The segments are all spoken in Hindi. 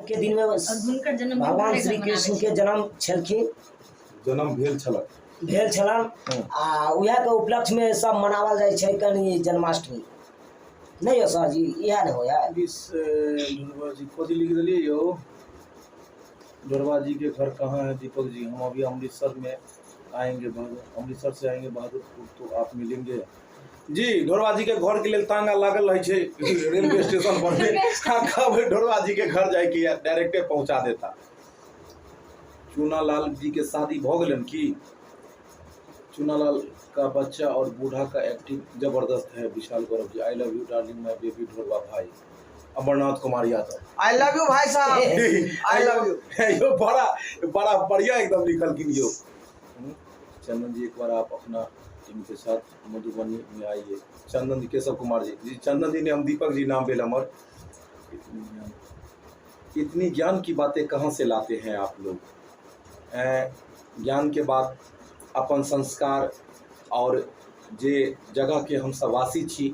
के दिन में भगवान श्री कृष्ण के जन्म छलखिन, जन्म भेल छलन आ उहे के उपलक्ष्य में सब मनावल जाय छै कनी जन्माष्टमी नहीं हो सर जी, इहे न हो यार। ढोरवा जी खोज लिख दिलिए यो। ढोरवा जी के घर कहाँ है दीपक जी? हम अभी अमृतसर में आएंगे, अमृतसर से आएंगे बहादुरपुर, तो आप मिलेंगे जी। ढोरवा जी के घर के लिए तांगा लागल रहे छे रेलवे स्टेशन पर में। ढोरवा जी के घर जाए के डायरेक्टे पहुंचा देता। चूनालाल जी के शादी भ गलन की? चूनालाल का बच्चा और बूढ़ा का एक्टिंग जबरदस्त है। Vishal Gaurav ji, I love you darling my baby ढोरवा भाई। Amarnath Kumar Yadav, I love you भाई साहब, आई लव यू। यो बड़ा बढ़िया एकदम लिखल की यो। चंदन जी, एक बार आप अपना टीम के साथ मधुबनी में आइए। चंदन जी, केशव कुमार जी, चंदन जी ने हम दीपक जी नाम बेल अमर। इतनी ज्ञान की बातें कहाँ से लाते हैं आप लोग? ज्ञान के बाद अपन संस्कार और जे जगह के हम सब वासी छी,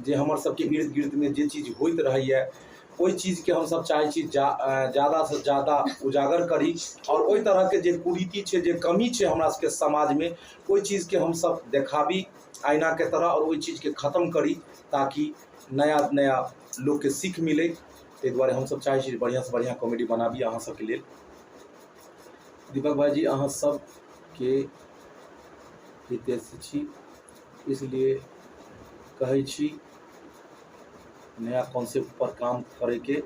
जे हमर सबके इर्द गिर्द में जे चीज होइत रहैया ओई चीज के हम सब चाहे छी ज़्यादा से ज़्यादा उजागर करी, और ओई तरह के जे कुरीति छे, जे कमी छे हमरा सबके समाज में, ओई चीज के हम सब देखाबी आईना के तरह, और ओई चीज के खत्म करी ताकि नया नया लोग के सीख मिले। ते द्वारे हम सब चाहे छी बढ़िया से बढ़िया कॉमेडी बनाबी अहाँ सबके लिए। दीपक भाई जी, अहाँ सब के हितैषी छी, इसलिए कहै छी नया कॉन्सेप्ट पर काम करे के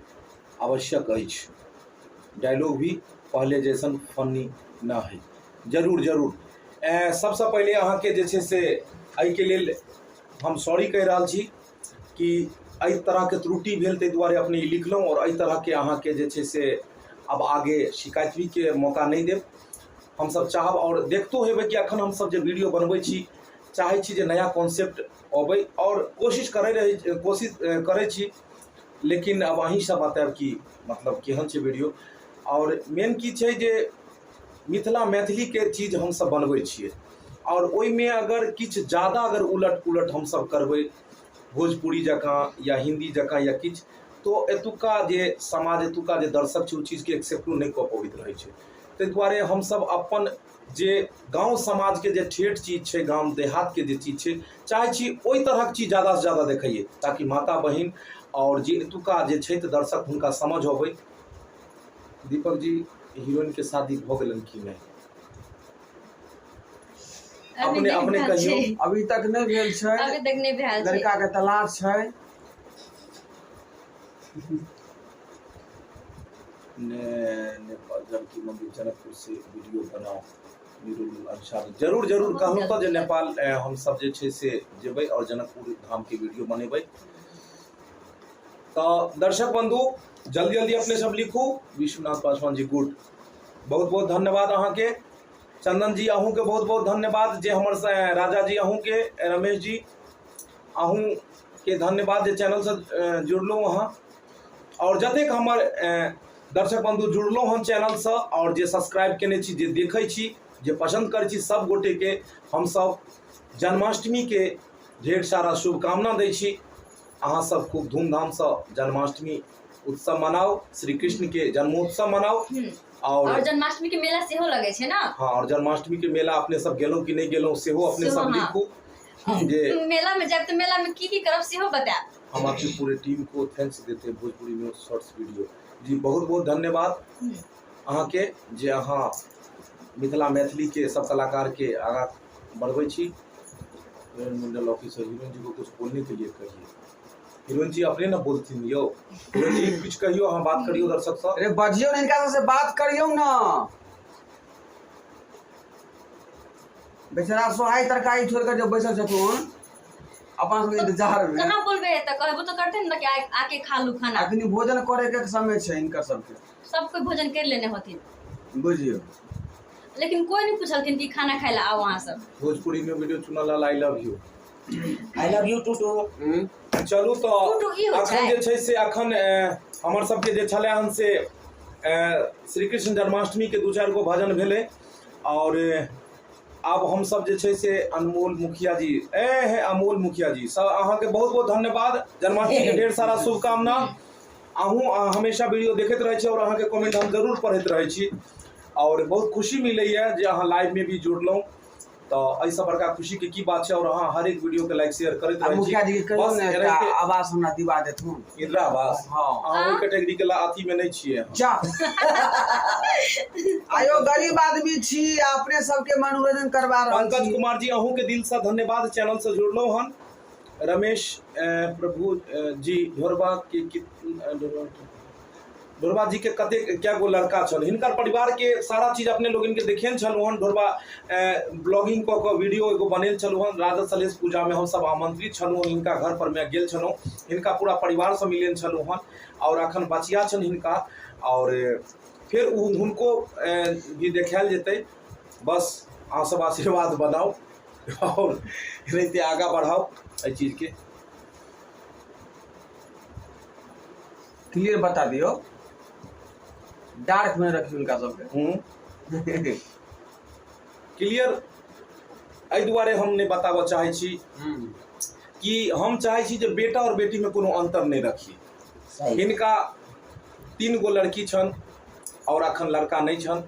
आवश्यक अछि। डायलॉग भी पहले जैसन फनी ना है। जरूर जरूर। सबसे पहले अहाँ के जे छे से एहि के लेल हम सॉरी कह रहा छी कि एहि तरह के त्रुटि भेल, ते द्वारे अपने लिखलहुँ, और एहि तरह के अहाँ के जे छे से अब आगे शिकायत भी के मौका नहीं देव। हम सब चाहब, और देखतो हेबै कि अखन हम सब जे वीडियो बनबै छी, चाहे छी जे नया कॉन्सेप्ट अबै, और कोशिश करे छी, लेकिन अब अहीं सब बतायब कि मतलब केहन छै वीडियो। और मेन की छै जे मिथिला मैथिली के चीज हम सब बनबै छियै, और ओई में अगर किछ ज़्यादा अगर उलट पुलट हम सब करबै भोजपुरी जकाँ या हिंदी जकाँ या किछ, तो एतुका जे समाज, एतुका जे दर्शक छै, ओ चीज के एक्सेप्टो नहीं कऽ पबैत रहै छै। ताहि दुआरे हम सब अपन जे गांव समाज के जे ठेठ चीज छै, गांव देहात के जे चीज छै, चाहे छी ओई तरह के चीज ज़्यादा से ज़्यादा देखिए, ताकि माता बहिन और जे एतुका जे छै दर्शक हुनका समझ अबै। दीपक जी, हीरोइन के शादी भ गेलन कि नहीं? अपने कहियो। अभी तक नहीं भेल छै, अभी तक नहीं भेल छै। लड़का के तलाश छै। नेपाल जानकी मंदिर जनकपुर से वीडियो बनाओ जरूर जरूर कहूँ तो जे नेपाल हम सब जे छे से जेबै और जनकपुर धाम के वीडियो बनेबै। तो दर्शक बंधु, जल्दी जल्दी अपने सब लिखू। विश्वनाथ पासवान जी, गुड, बहुत बहुत धन्यवाद अहाँ के। चंदन जी, अहूँ के बहुत बहुत धन्यवाद। जे हमर राजा जी, अहूँ के, रमेश जी, अहूँ के धन्यवाद जे चैनल से जुड़लहुँ अहाँ, और जतेक हमर दर्शक बंधु जुड़लहुँ हम चैनल से, और जे सब्सक्राइब केने छी, जे देखै छी, जे पसंद करै छी, सब गोटे के हम सब जन्माष्टमी के ढेर सारा शुभकामना दै छी। अहाँ सब खूब धूमधाम से जन्माष्टमी उत्सव मनाओ, श्री कृष्ण के जन्मोत्सव मनाओ। और जन्माष्टमी के मेला सेहो लगे छे ना? हाँ, और जन्माष्टमी के मेला अपने सब गेलो कि नहीं गेलो सेहो अपने सब लिखू। जे मेला में जब तो मेला में की करब सेहो बताएब। हम आपकी पूरे टीम को थैंक्स देते हैं। भोजपुरी न्यूज शॉर्ट्स वीडियो जी, बहुत बहुत धन्यवाद अहाँ के, जे अहाँ मिथिला मैथिली के सब कलाकार के आगा बढ़बै छी। मंडल ऑफिसर, हीरोइन जी को कुछ बोलने के लिए कहिए। हीरोइन जी अपने ना बोलथिन यो। हीरोइन जी कुछ कहियो, अहाँ बात करियो दर्शक से। अरे बजियो, इनका से बात करियो ना। बेचारा सोहाई तरकारी छोड़ कर जो बैठल छथुन अपन सब इंतजार में, कहां बोलबे त कहबो तो करते न कि आके खा लू खाना। अखनी भोजन करे के समय छै इनकर सबके, सब कोई भोजन कर लेने होथिन, बुझियो। लेकिन कोई नहीं पूछलथिन कि खाना खाए ला आओ वहां सब। भोजपुरी में वीडियो चुनल, I love you, I love you too too. चलू तो अखन जे छै से अखन हमर सबके जे छले हन से श्री कृष्ण जन्माष्टमी के दू चार गो भजन भेले, और अब हम सब जे छै से अनमोल मुखिया जी, अमोल मुखिया जी, सब अहाँ के बहुत बहुत धन्यवाद। जन्माष्टमी के ढेर सारा शुभकामना। अहूँ हमेशा वीडियो देखते रहे और अहाँ के कमेंट हम जरूर पढ़ते रहे छी और बहुत खुशी मिलैए जे अहाँ लाइव में भी जुड़लहुँ तो ऐसा बड़का खुशी के की बात है और अहाँ हर एक वीडियो के लाइक शेयर करते रहे छी। मुखिया जी के बस एनाहिते आवास हमरा दिवा देथुन इंदिरा आवास हाँ अहाँ कैटेगरी के अथी में नहीं छिए जा आयो गरीब आदमी छी अपने सबके मनोरंजन करवा रहल पंकज छी। कुमार जी अहूँ के दिल से धन्यवाद चैनल से जुड़लहुँ हन। रमेश प्रभु जी ढोरबा के ढोरबा जी के कते क्या गो लड़का छल हिनकर परिवार के सारा चीज अपने लोग इनके देखेन छलु हन। ढोरबा ब्लॉगिंग क के वीडियो एगो बनेल छलु हन। राजा सलेश पूजा में हम सब आमंत्रित छलु हन हिनका घर पर मैं गेल छलु हिनका पूरा परिवार से मिलेन छलु हन और अखन बचिया छन हिनका और फिर उनको भी देखायल जेतै। बस अहाँ सब आशीर्वाद बनाओ और एनाहिते आगा बढ़ाओ एहि चीज के क्लियर बता दियो डार्क में रखी उनका सबके क्लियर एहि दुआरे हम नहीं बताबऽ चाहे छी कि हम चाहे छी जे बेटा और बेटी में कोनो अंतर नहीं रखी। हिनका 3 गो लड़की छन और अखन लड़का नहीं छन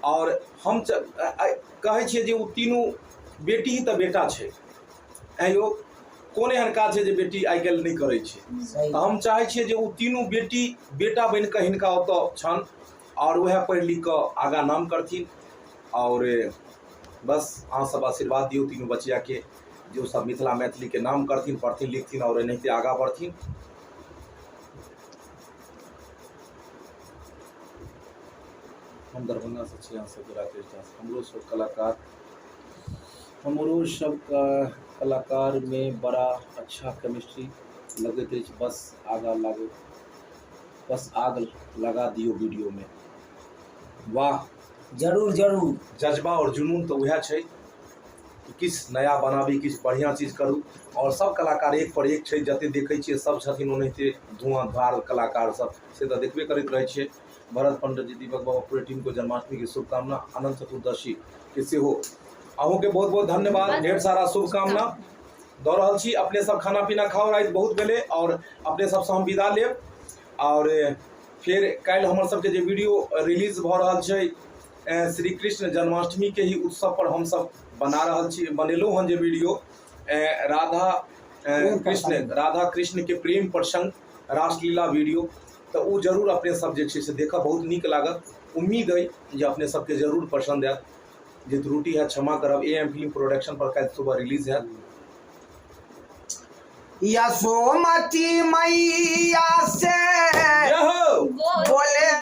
और हम कहे छिए जे वो तीनों बेटी ही तो बेटा छे आयो कोन एहन काज छै जे बेटी आइ काल्हि नहीं करे छै। हम चाहे छिए जे वो तीनों बेटी बेटा बन के हिनका ओतऽ छन और वह पढ़ लिख कऽ आगा नाम करथिन और बस अहाँ सब आशीर्वाद दियो तीनों बचिया के जो सब मिथिला मैथिली के नाम करथिन पढ़थिन लिखथिन और एनाहिते आगा बढ़थिन। हम दरभंगा से छी, अहाँ सब राकेश दास। हमरो सब कलाकार में बड़ा अच्छा केमिस्ट्री लगैत अछि। बस आग लगा दियो वीडियो में। वाह जरूर जरूर जज्बा और जुनून तो वह है कि किस नया बनाबी किस बढ़िया चीज करूँ और सब कलाकार एक पर एक छै जते देखै छियै सब छथिन ओनाहिते धुआंधार कलाकार सब से तो देखबे करैत रहै छियै। भरत पंडित जी दीपक बाबा पूरे टीम को जन्माष्टमी की शुभकामना अनंत चतुर्दशी के सेहो अहूँ के बहुत बहुत धन्यवाद ढेर सारा शुभकामना दऽ रहल छी। अपने सब खाना पीना खाओ रात बहुत भेले और अपने सबसे हम विदा लेब और फिर कल हमर सबके जे वीडियो रिलीज भ रहल छै श्री कृष्ण जन्माष्टमी के ही उत्सव पर हम सब बना रहल छी बनेलहुँ हन जे वीडियो राधा कृष्ण के प्रेम प्रसंग रासलीला वीडियो तो वो जरूर अपने सब जे छै से देखब बहुत नीक लागत। उम्मीद है जे अपने सबके जरूर पसंद आयत। जे त्रुटि है क्षमा करब। AM फिल्म प्रोडक्शन पर कल सुबह रिलीज है। यशोमती मैया से बोले